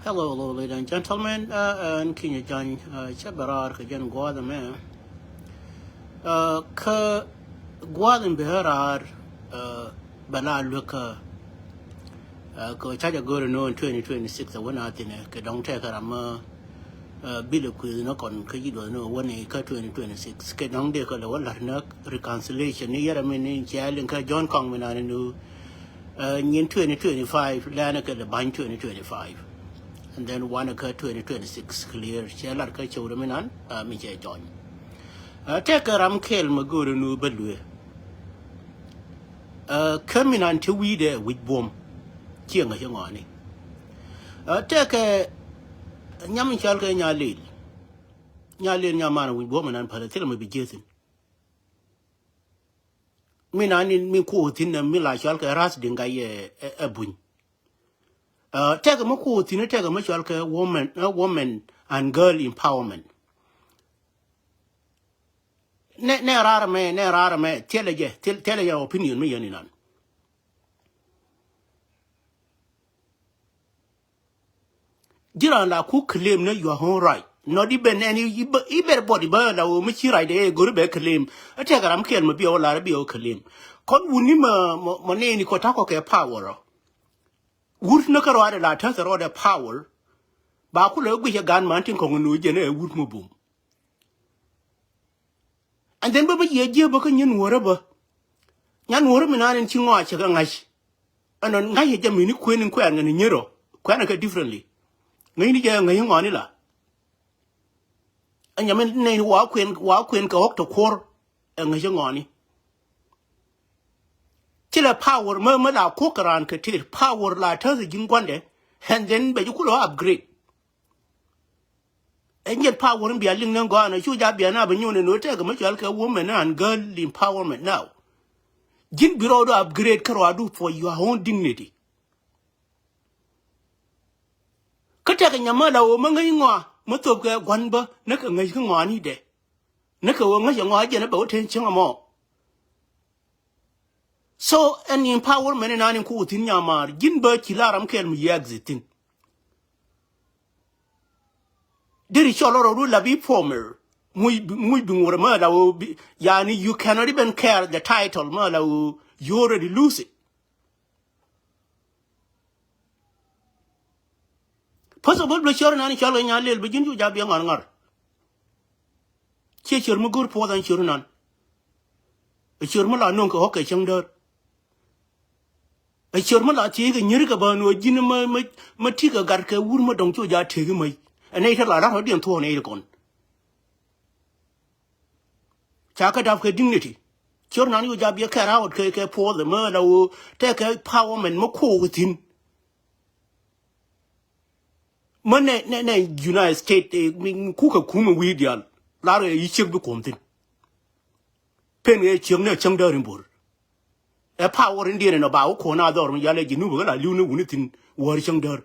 Hello, ladies and gentlemen, and Kenya John Chabarar Kajan Guadame. Ka Guadan Beharar Bana Luka Ko Chaja Guru no in 2026 a one out in a Kadong Takarama Bill Quiz no con Kajido no 2026 Kadong de Kala reconciliation near a minute Jalinka John Kongman and new in 2025 Lanaka the Bine 2025. And then one occur 2026 clear shell arca chowdaminan Mijay John. Take a ram kel maguru no belue. Coming until we there with bomb. King a yongani. Take a Yamichalka nyalel. Nyalel Yaman with woman and Palatil be jetting. Minan in me quote in the Mila Shalka Rasdinga a boon. Take a moko tina take a machalka woman and girl empowerment. Ne rara me, tell your opinion, me yaninan. Jiran la cook claim no your own right. Not even any body bird or Michi right, go to back claim. I take a ram kill me be all Arabia claim. Con Wunima Money Kotako power. Would not a la turns a power. Bakula with a gun mounting Konganu Jene wood boom. And then Baba Yaji Bokan Yan whatever. Yan Warman and Chinwa Chagangash. And on Naya Jamini Queen and Quan and Nero, Quanaka differently. Nini Jang Wanilla. And Yaman name Walquin go to core and Yangani. Till a power murmur our cocker catir power la turns a jingwande, and then by you could upgrade. And yet power and be a lingam gone, and should be an avenue and no take a much woman and girl empowerment now. Jin bureau to upgrade Karadu for your own dignity. Katakan Yamada or Mangaywa, Motoka, Wanba, Naka Majan de. Naka Wangajan about 10 more. So, an empowerment and an quote in Yamar, Jinber Kilaram can be exiting. There is a lot of rule be former. Muy murder will be Yani, you cannot even care the title, murder, you already lose it. Possible to show an challenge a little begin to jab young on her. Chase your mugur for than Shurunan. A Shurmala nunca hockey younger. A Shurmala take a Nirkaban or Jinama Matika Garka Wurma don't you take me. And I tell her to an aircon. Chakat of her dignity. Churnan you jab your car out, cake for the murder will take a powerman moko with him. Money, United States, cook a kuma weedial. Lara, you check the content. Penny a chumna chumdarimbur. A power Indian and about corner or Yale Genuba, Luna Unitin, Warsham der.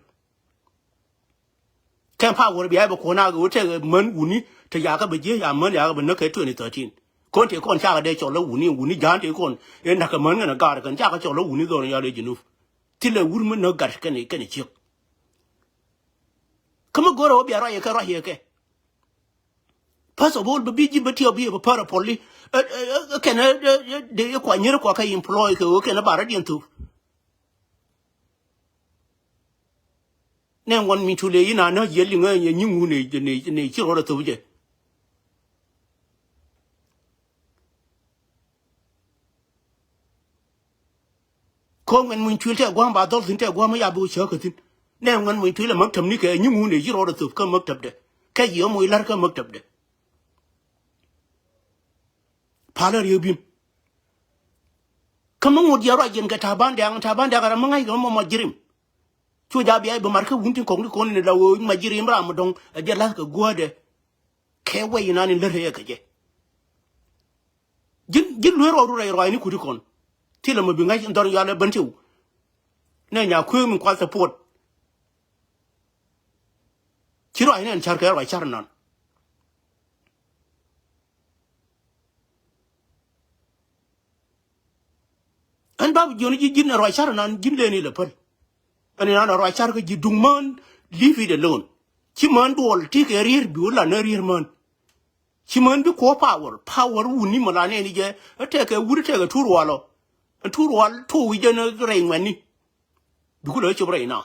Can power be able corner go take a man wuni to Yakabaji, a money out of Naka 2013. Conte con Chagade or Wuni, Jante con, and Nakaman and a guard and Jaka or Wuni or Yale Genu. Till a woman no got can chip. Come on, go over here, okay? Possible, but be a parapoli. Can they acquire Quaka employ who can about it into? Now want me to lay in not yelling a new moon the nature or to you. Come when we treat a one by those into a Guamayabu circuiting. Now when we treat a Muktamnika, a new moon is your order to come up there. Kayomo Larka mucked up there. Parlor you beam. Come on with your right and get Tabanda among I go more jirim. Chujabi Marka wouldn't come to con in the low my jirim ramadon, a jelaka guade. Care way in an letter. Gin her or Ryan could con. Till I'm a bing and don't yell buntu. Nanya quim quite support. Chiro and Charker by Charnon. And Bob Johnny Gin or Charnon, Gin Lenny Lepel. ani na ro char ko ji dung man leave it alone chi man dol ti ke rir bi la na rir man chi man bi ko power wuni mala ne ni je te ke wuri te ke turu walo turu wal to wi je na re ngani bi ku le chi bre na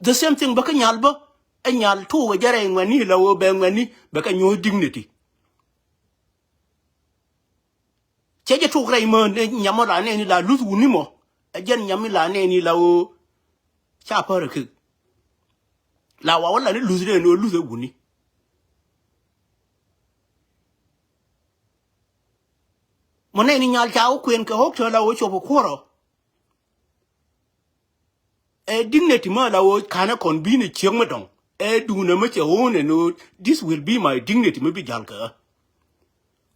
the same thing ba ka nyal ba a nyal to we je re ngani la wo be ngani ba ka nyo dignity che je to re man nyamo la ne ni la lu wuni mo a jen nyami la ne ni la wo cha pa re ke la wa wala ni lose no lose wuni mo ne ni nyal cha o kwen ke hok to la wo chopo koro e dignity ma la wo kana kon bi ni chiang ma dong e du na ma che one no this will be my dignity me bi jal ka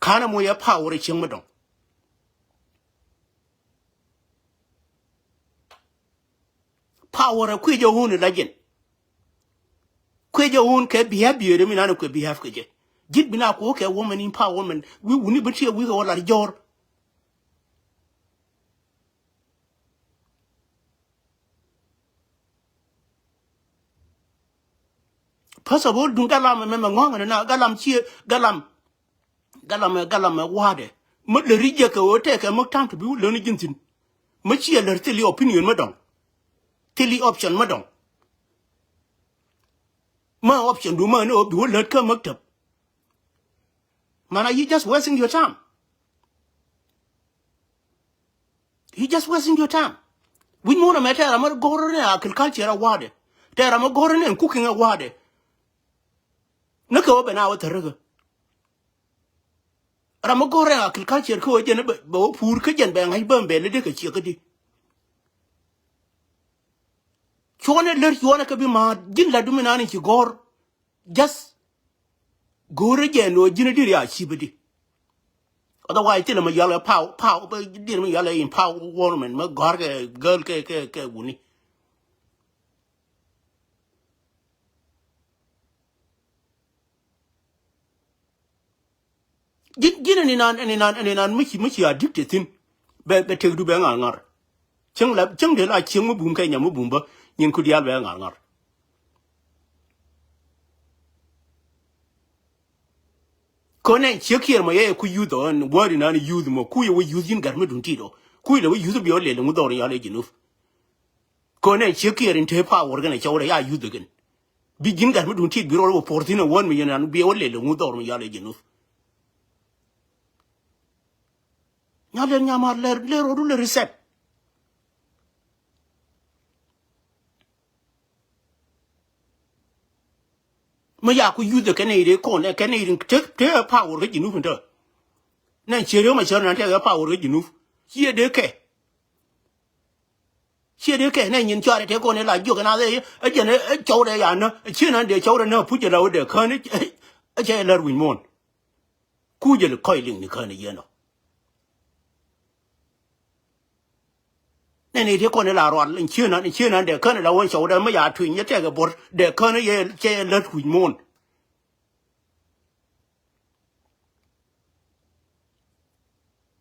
kana mo ya power chiang ma dong power ku je one la jen ku je one ke behavior mi na ko behave ke je jit bina ko ke woman empowerment we wuni bi che we ko la jor first of all dun galam me ngong na galam chi galam wade mo le rije ke o te ke mo tam to bi lo ni jintin mo chi le teli opinion ma dong teli option ma dong ma option du ma no bi wo le ke maktab mana you just wasting your time you just wasting your time we mo na meta ra mo goro ne agriculture wade te ra mo goro ne cooking wade na ko be na wa terga ra mo goro agriculture ko je ne bo pur ke jen be ngai bambe le de ke chi ke di chone ler chone ke bi ma jin la dumina ni ci gor just gore je no jina diri a chi bidi otherwise tell me yalla pow but dir me yalla in pow woman ma gor ke girl ke wuni jina ni nan mi addicted tin be te du be ngar cheng de la cheng mo bum ke nyam bum ba nyin ku dial be ngar kone chekier ma ye ku yudo an wari nan yudo mo ku ye we yudin garme dun tido ku le we yudo bi ole le ngudor ya le jinuf kone chekier in te power gane chawre ya yudo gen bi gin garme dun tid bi ro 14 million an bi ole le ngudor ya le jinuf nyale nyamar le ro le reset ma ya ku yudo kene ire kone kene ire te power ge jinuf ndo nan chere ma chere nan te power ge jinuf ye de ke chia de ke na nyin cha de ko ne la ju na de a je ne chou de ya na chi na de chou de na pu je la de khan ni a je la wi mon ku je le koi ling ni khan ni ye no ne de ko ne la ro lin chi na de khan la won chou de ma ya twin ye te ga bor de khan ye je la wi mon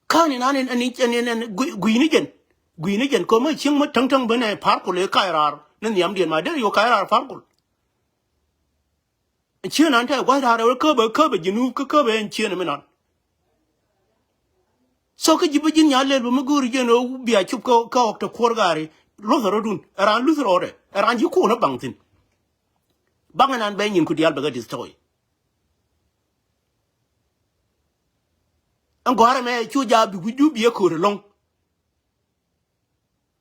khan ni na ni gui ni jen ko ma ching ma tang bene par ko le kai rar nan yam dien ma de yo kai rar par ko chi na ta wa ra ko be jinu ko be en chi na me non so ka jibu jin ya le bu mu guri je no bi a chup ko ok to kor gari lo ro dun ran lu ro re ran ji ko na bangtin banganan be nyin ku dial be ga destroy an gore me chu ja bi gu bi ko long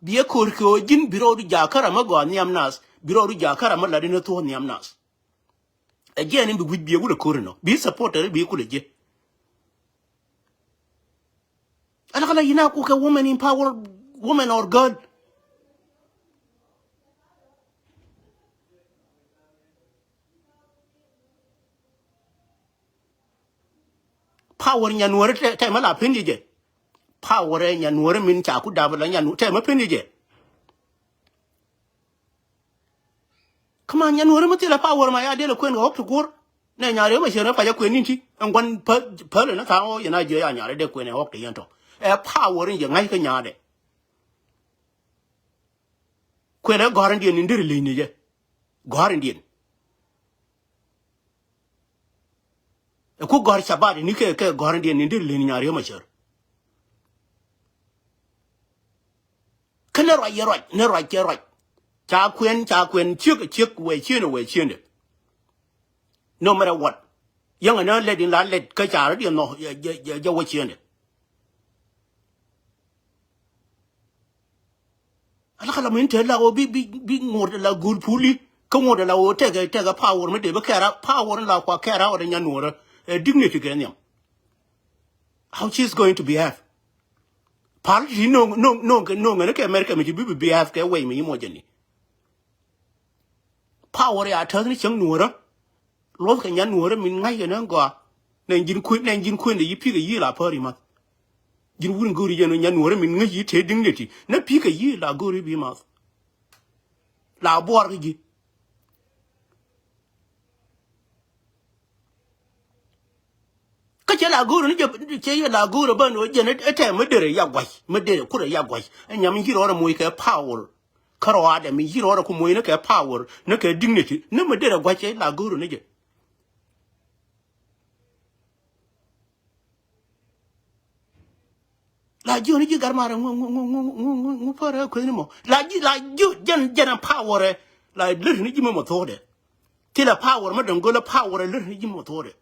biye kor ko jin biro du jakara ma go niam nas biro du jakara ma ladina to niam nas again bi biye gu ko no bi supporter bi ku leje ala kala yina ku ka woman empower woman or girl power nya nuore te ma la pindi je power nya nuore min cha ku da bala nya nu te ma pindi je kama nya nuore ma te la power ma ya de la kwen go to kur ne nya re ma shere pa ja kwen ni ti an gwan pa na ka o yana je ya nya re de kwen ho te yanto power in yang ngai ka nyade kwera goran dien indir lini je goran dien ku gor sabari ni ke goran dien indir lini nyari ma char kana ro ne ro ke ro cha kwen chik we chen de no matter what yang na le din la le ka cha de no ya we chen de ala kala min te la o bi ngor la gul puli ko ngor la o te ga power me de ba kara power la kwa kara o de nyanora dignity ke nyam how she's going to behave party no ke America me bi behave ke we me mo jeni power ya thang ni chang nuora lo ke nyan nuora min ngai ke nan go nen jin kuin de yipi ke yi la pari ma jin wurin gori jeno nyan nuora min ngai yi te dignity na pi ke yi la gori bi ma la bor gi ka che la gori ni che la gori ba no jene ete medere ya gwai medere kure ya gwai nyam hiro ro mo ke power karo ade mi hiro ro ku mo ne ke power ne ke dignity ne medere gwai che la gori ni je la jo ni garmara ngu para ko ni mo la jo jan power la lir ni mo thode ti la power ma don go la power lir ni mo thode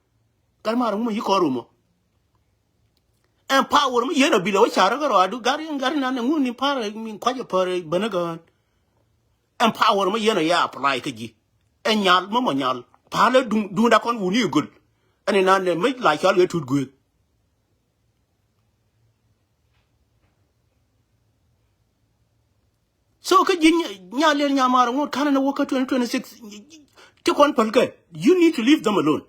garmara mo yi ko rumo en power mo yena bilo chara garo adu gar na ngu ni para min kwaje para banaga en power mo yena ya apply ka ji en nyal mo nyal pala du da kon wuni gul ani nan ne me la chal ge tut gu so ka jin nyalel nyamara ngot kana na woka 2026 ti kon palka you need to leave them alone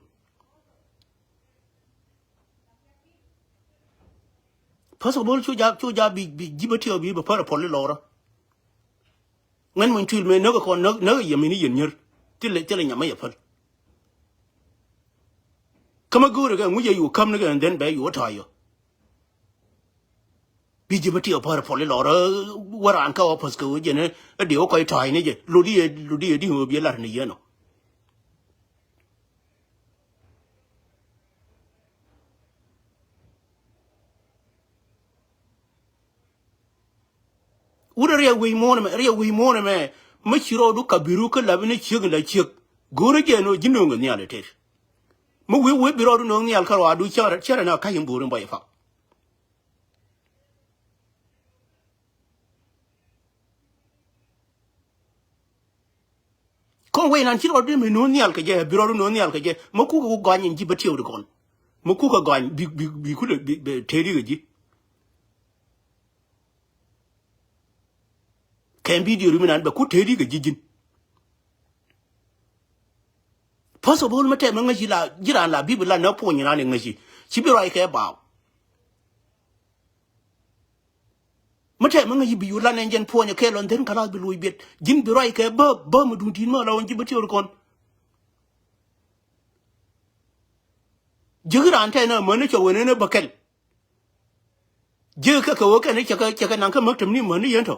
possible chu ja bi jibati obi ba para pol lora ngan mun tul me no ko no yamini yenyer tile nyama ya pal kama gure ga nguje yu kam ne den ba yu tayo bi jibati o para pol lora waran ka opos ko jene de o ko tay ne je ludi di ho bi lar ne yeno ura ria we mona me ma chiro du kabiru ka labine chig la chig gore je no jino ngo nyale te mo we biro du no nyal karo adu chara na kayin burun bai fa kon we nan chiro du me no nyal ka je biro du no nyal ka je mo ku ko ganyin ji batiyo du kon mo ku ka gan bi ku de teri ga ji kan bidiyo ruminan ba ku teri ga jijin possible mate man ngaji la jira la bibla na po nyina ne ngaji chibiro ai ke ba mate man ngaji bi yula ne njen po nya ke lon den kala bi lui bet jin biro ai ke ba mu dun tin ma la won jibati or kon jigira ante na mo ne cho wene ne bakel je ka wo ka ne ka nan ka maktam ni mo ne yento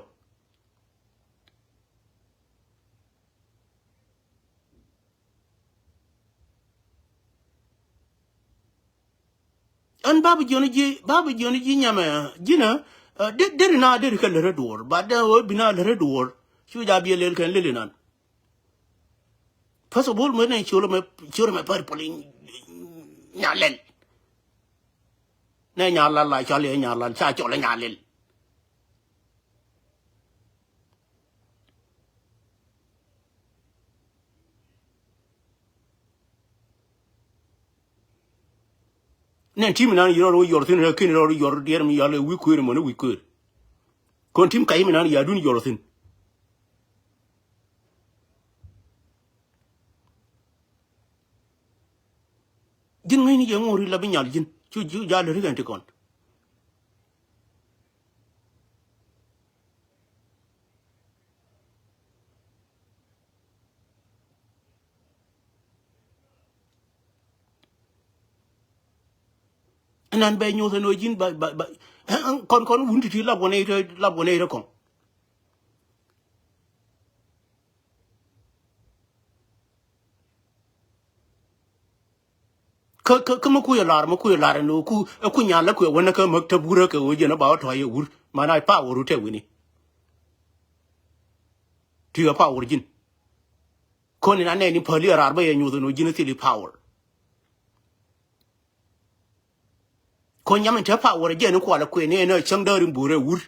an babu joni ji nyama jina der na der ka lere dor ba da wo bina lere dor chu ja bi le kan le nan possible mo ne chulo me par polin nyalel ne nyalal la cha le nyalal cha cho le nyalel ne tim nan yoro yor tin kin yor der mi yale wi kuir mo ne wi kuir kon tim kay mi nan ya dun yor tin jin ngai ni yang ori la bi nyal jin chu ja le rigan ti kon nan bay nyoto no jin ba kon wunti ti labone kon ka ma ku ya lar no ku nya la ku wona ka maktabura ka wo jena ba to ye wur mana pa wuru te wini ti ya pa wur jin kon ni ane ni pali rar ba ye nyu no jina ti power kon nyam ta pa wur jena ko la ku ne na chang da rin bure wur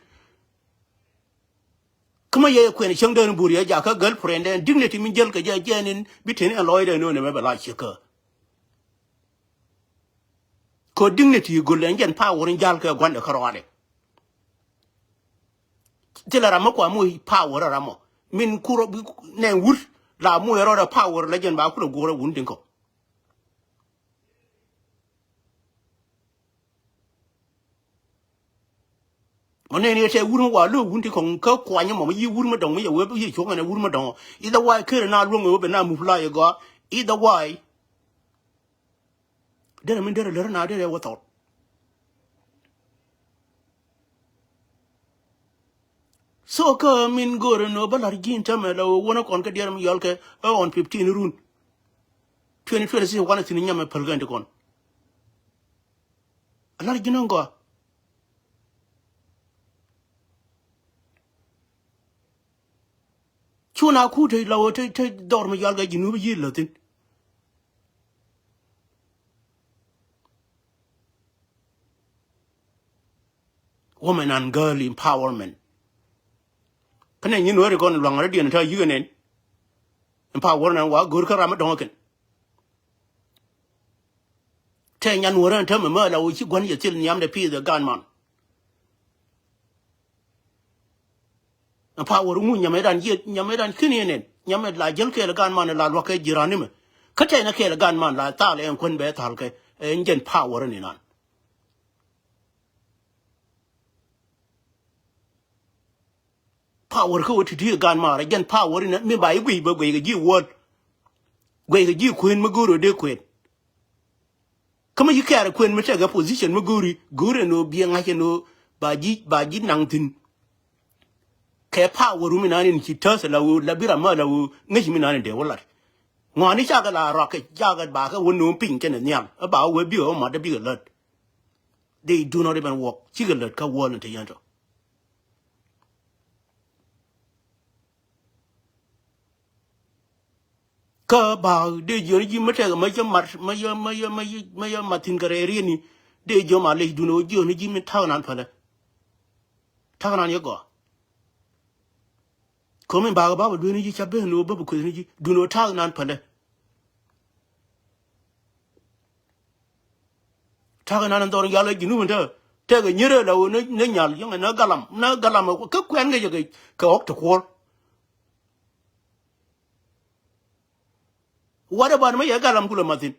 kuma ye ku ne chang da rin bure ja ka girlfriend and dignity min jel ka ja jenin bitin a lawyer no ne me ba la shi ka ko dignity go len jen pa wur jal ka gwanda karwade tela ramo kwa mu power ramo min kuro ne wur la mu yero da power la jen ba ku go wun din ko one ne te wur wa lo wun ti ko ka kwa nya mo yi wur ma dong ye we yi cho ne wur ma dong either way ke na lu ngo be na mu fly go either way dere min dere le na dere wa to so ka min gore no balar gin tamela wona kon ka der mi yol ke on 15 run 2026 wana tin nyama palgande kon alar ginon go chuna ku te lawo te dor mi yol ga ginu bi yilatin woman and girl empowerment kana nyin wori kon langare dien ta yigenen empowerment wa gor ka ram don ken te nyan woran ta ma la wo chi gwan ye til nyam de pi the gunman empower mu nyamedan kininen nyamed la jel ke la gunman la lo ke jirani me ka te na ke la gunman la ta le en kon be tal ke ngen power ni nan power ko ti di gunman again power ni me ba yi ba gwe gi word gwe gi queen ma guru de queen kama yi kare queen me te ga position ma guru no bi nga ke no ba ji nang tin ke power mi nan ni ki tas la wo la bira ma la wo ngi mi nan de wala ngani cha ga la ro ke cha ga ba ka wo no ping ke ne nyam ba we bi o ma de bi ga lot they do not even work chi ga lot ka wo ne te yan to ka ba de jo ji ma te ga ma tin ga re ni de jo ma le du no jo ni ji mi ta nan pa le ta nan ye go ko min ba ba du ni ji cha be no ba ko ni ji du no ta nan pa le ta nan do ya le ji nu ta te ga nyere la wo ne nyal yang na galam ko ka kwen ga je ka ok to ko wada ba ma ya galam kula matin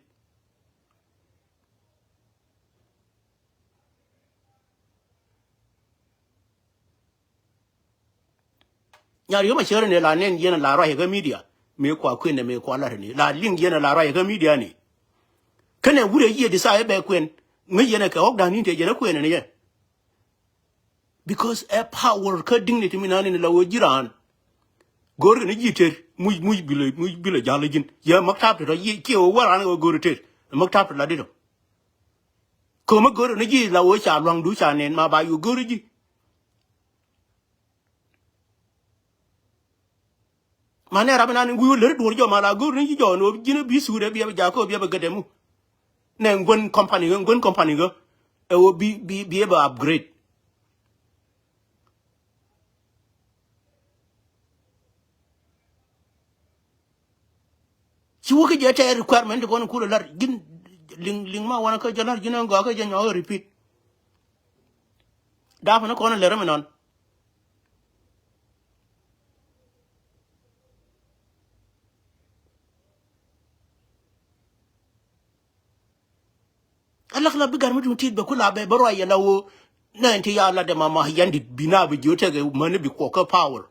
nyar yo ma chere ne la nen yena la ra ga media me kwa kwen ne me kwa la ni la ling yena la ra ga media ni kane wure ye de sa e be kwen ngi yena ka ok da ni te yena kwen ne ye because a power ka dignity mi nan ne la wo jiran gor ne jiter muy bile jala jin ya maktab to ye ki o wara ne gor te maktab la de ko ma gor ne ji la wo cha long du cha nen ma ba yu gor ji mane rabana ni wu le do jo ma la gor ne ji jo no ji ne bi su de bi ja ko bi ba gademu ne ngon company go e wo bi ba upgrade ci wo ke je te requirement ko no kula lar gin ling ma wana ka jalar gin ngo ka je nyaw repeat da fa na ko na le rame non Allah la bigar mutum tit be kula be baro ya lawo na enti ya la de mama yandi bina bi jote ga mani bi ko ka power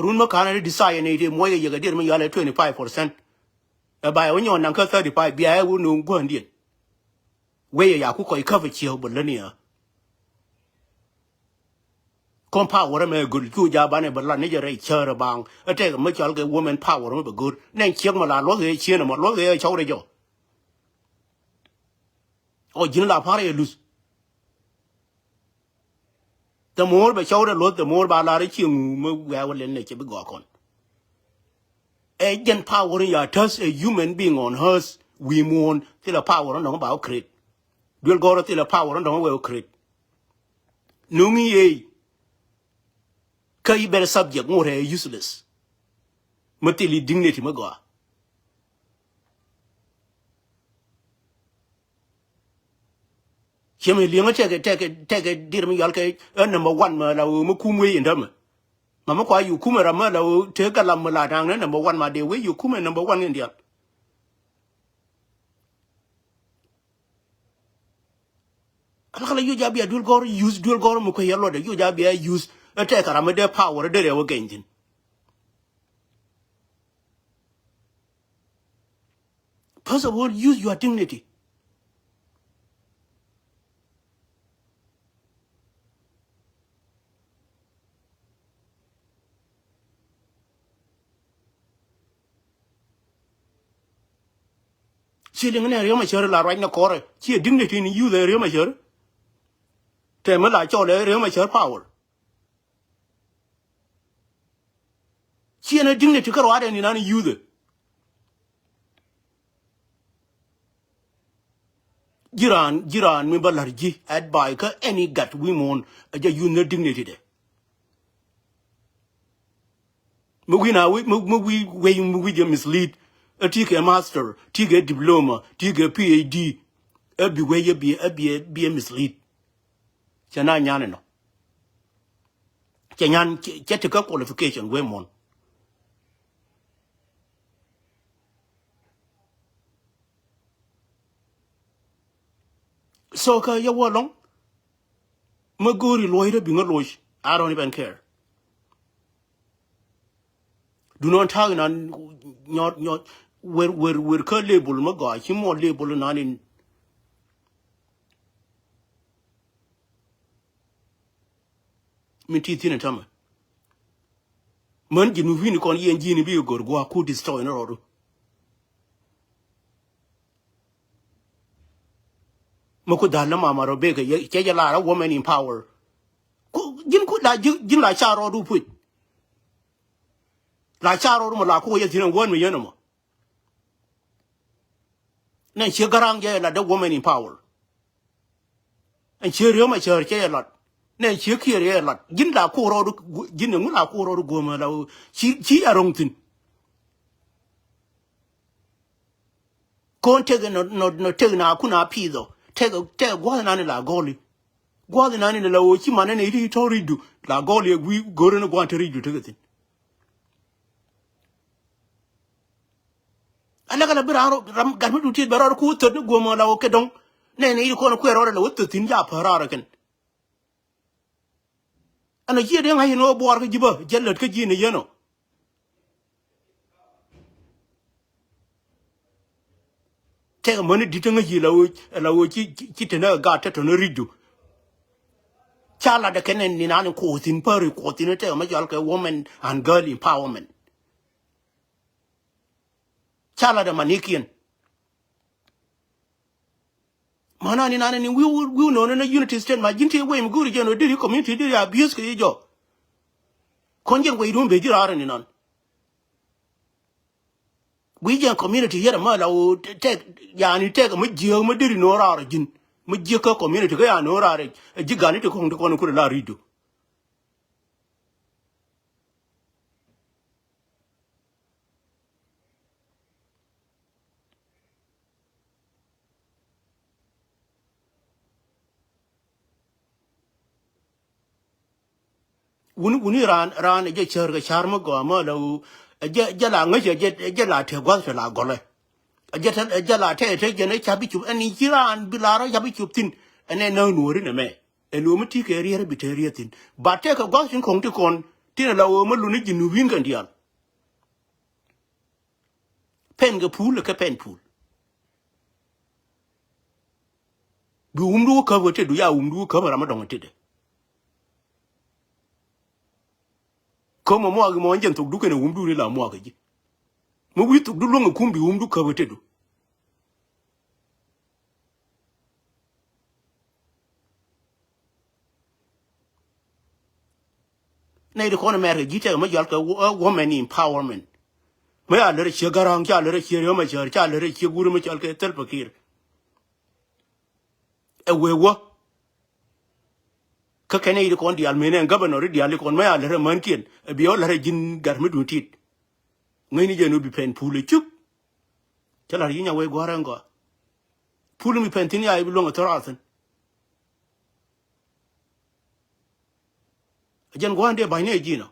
un ma kana de desire ne de moye ya ga der ma ya la 25% by when you're on 35 be I will know go and where ya could cover chill but linear compound what a good good job on it but la nigger a chair bang a take a much woman power over good then chill my log a chin and my log a chow jo or jinla party lose the more by show the lot the more by la ching where will in nature be go on agent power in your trust a human being on hers we mourn till a power on about create we'll go till a power on the will create no me a kay better subject more useless matili dignity mago chemi lianga take a dear me yalke number 1 ma la mu kumwe indama mama kwa you kumera ma la take a lamala dang number 1 ma de way you kume number 1 in dia alakala you jabi dul gor use dul gor mu ko yello de you jabi use take a ramade power de rewo genjin first of all use your dignity chilling in area mature la right na core chi dignity in you the area mature tema la cho le area mature power chi na dignity ka wade ni na you the jiran mi balarji at by ka any gut women a you no dignity de we mislead a take a master take a diploma take a PhD every way you be a mislead chana nyane no chanyan get a qualification we mon so ka ya walong maguri loyde bi ngolosh I don't even care do not tag on your where ka label mago chi mo label nan in minti tin tama man jinu vini kon yen jini bi gor go ku destroy no ro mako dalla mama ro be ke ya la woman in power jin ku da jin la cha ro du pu la cha ro mo la ko ye tin won mi yen mo nan che garang ye la the woman in power and che ryo ma che la nan che ki ye la jin la ko ro jin ngu la ko ro go ma la chi arong tin kon te no te na ku na pi do te go na ni la goli go na ni la o chi ma ne ri to ri du la goli wi go re no go ri du te tin alagala biraro ram garmi duti beraro ku to go mo la o ke don ne ko no ku ro la o to tin ja parara ken ana ji de ngai no bo ar ke jiba jellat ke ji ne yeno te mo ne ditanga ji la o ki te na ga ta to no ridu chala de ken ni nan ko tin pari ko tin te ma jal ke woman and girl empowerment chala de manikian mana ni nana ni we no na unity state ma jinti we mguri jeno diri community diri abuse ke jo konje we rumbe jirara ni non we jen community yera ma la o tek yani tek mo jiyo mo diri no rara jin mo jiyo ka community ga ya no rara jigani to ko ko la rido wuni ran je cher ga charma go ma la je la ngaje je la te gwa la gole je la te je ne chabi chu ani jiran bilara chabi chu tin ene no nuri ne me enu mti ke riere biteria tin ba te ka gwa sin kong ti kon tin la o ma lu ni jinu win kan dial pen ga pool ka pen pool bi umdu ka wote du ya umdu ka bara ma don tede ko mo mo njen to du ke ne umdu ni la mo ga ji mo wi to du lo ngum bi umdu ka wote du na ide ko na mer ji te ma jal ka woman empowerment ma ya le che garang cha le che yo ma cha le che guru ma chal ke tel pakir e wewo ka kene ide ko ndi almene governor di ale ko ma ya le man kien e bi o le jin gar mi du tit ngai ni je no bi pen pule chup chala ri nya we gwarango pule mi pentin ya bi longa torasen jen gwande ba ne jino